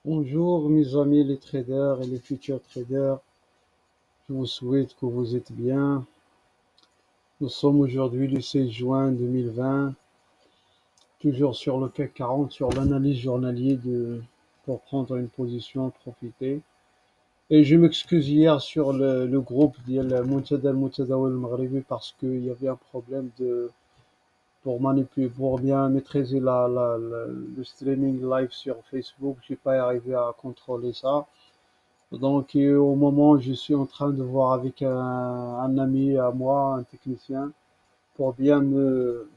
Bonjour mes amis les traders et les futurs traders, je vous souhaite que vous êtes bien. Nous sommes aujourd'hui le 16 juin 2020, toujours sur le CAC 40, sur l'analyse journalier pour prendre une position, profiter. Et je m'excuse hier sur le groupe ديال منتدى المتداول المغربي parce qu'il y avait un problème pour manipuler, pour bien maîtriser le streaming live sur Facebook. J'ai pas arrivé à contrôler ça. Donc, au moment où je suis en train de voir avec un ami à moi, un technicien, pour bien me,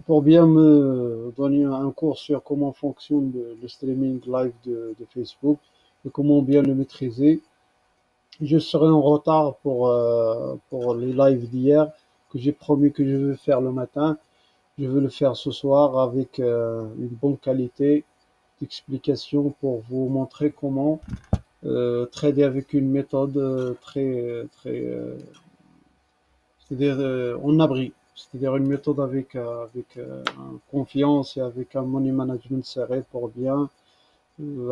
pour bien me donner un cours sur comment fonctionne le streaming live de Facebook et comment bien le maîtriser. Je serai en retard pour les lives d'hier que j'ai promis que je vais faire le matin. Je vais le faire ce soir avec une bonne qualité d'explication pour vous montrer comment trader avec une méthode c'est-à-dire en abri, c'est-à-dire une méthode avec confiance et avec un money management serré pour bien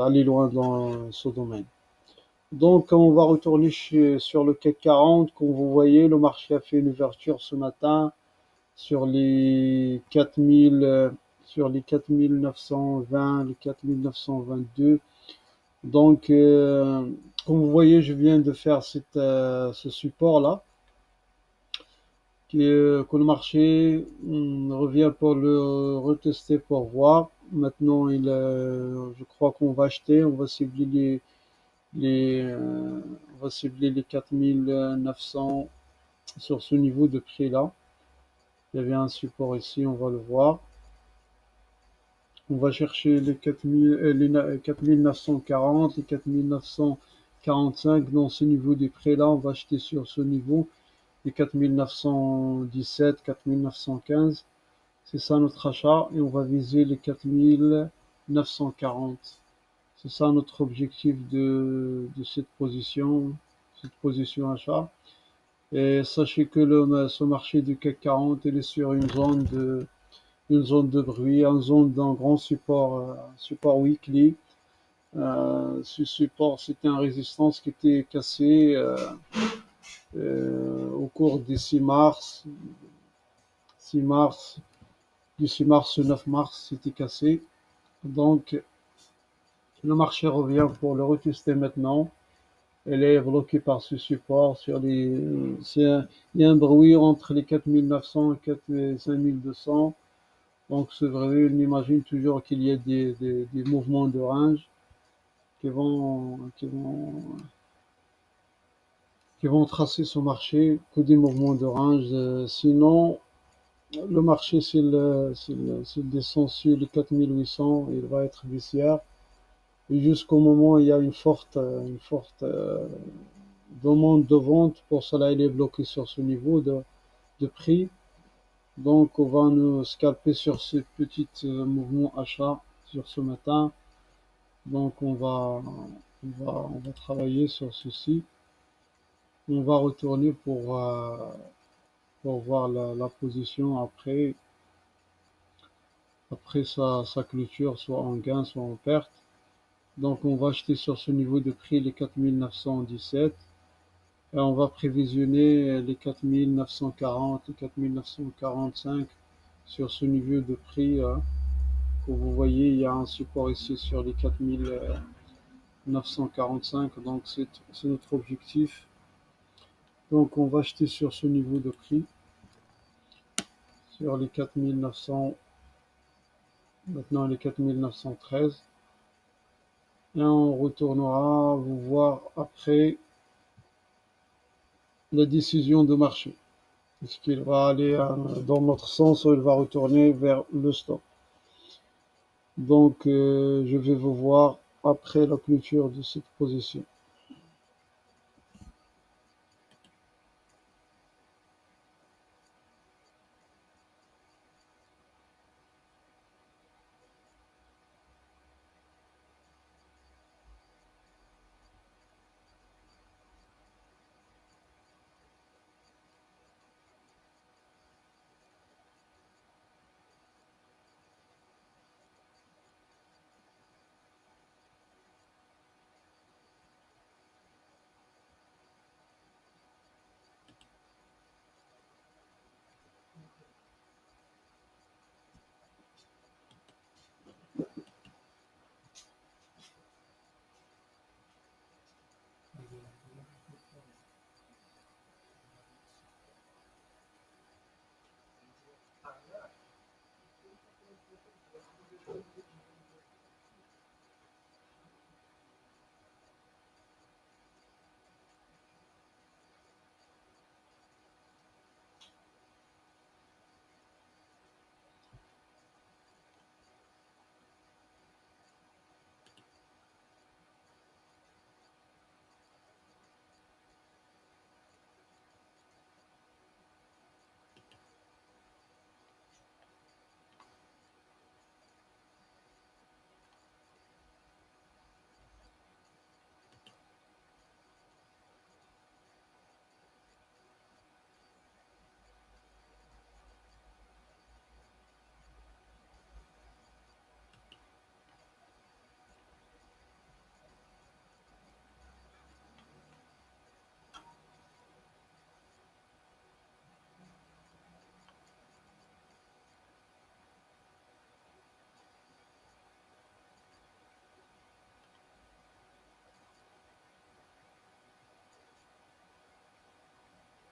aller loin dans ce domaine. Donc, on va retourner sur le CAC 40. Comme vous voyez, le marché a fait une ouverture ce matin sur les 4000, sur les 4920, les 4922. Donc, comme vous voyez, je viens de faire ce support-là, que le marché revient pour le retester pour voir. Maintenant, je crois qu'on va acheter, on va cibler on va cibler les 4900 sur ce niveau de prix-là. Il y avait un support ici, on va le voir. On va chercher les 4940, les 4945 dans ce niveau des prix-là. On va acheter sur ce niveau les 4917, 4915. C'est ça notre achat et on va viser les 4940. C'est ça notre objectif de cette position achat. Et sachez que ce marché du CAC 40 il est sur une zone de bruit, une zone d'un grand support weekly. Ce support, c'était une résistance qui était cassée au cours des 6 mars, du 6 mars au 9 mars, c'était cassé. Donc, le marché revient pour le retester maintenant. Elle est bloquée par ce support il y a un bruit entre les 4900 et 5200. Donc, c'est vrai, on imagine toujours qu'il y a des mouvements de range qui vont tracer ce marché, que des mouvements de range. Sinon, le marché, s'il descend sur les 4800, il va être baissière. Et jusqu'au moment où il y a une forte demande de vente, pour cela, il est bloqué sur ce niveau de prix. Donc, on va nous scalper sur ce petit mouvement achat sur ce matin. Donc, on va travailler sur ceci. On va retourner pour voir la position après sa clôture, soit en gain, soit en perte. Donc, on va acheter sur ce niveau de prix les 4917 et on va prévisionner les 4940, les 4945 sur ce niveau de prix. Que vous voyez, il y a un support ici sur les 4945, donc c'est notre objectif. Donc, on va acheter sur ce niveau de prix, sur les 4900, maintenant les 4913. Et on retournera vous voir après la décision de marché. Est-ce qu'il va aller dans notre sens ou il va retourner vers le stop? Donc, je vais vous voir après la clôture de cette position.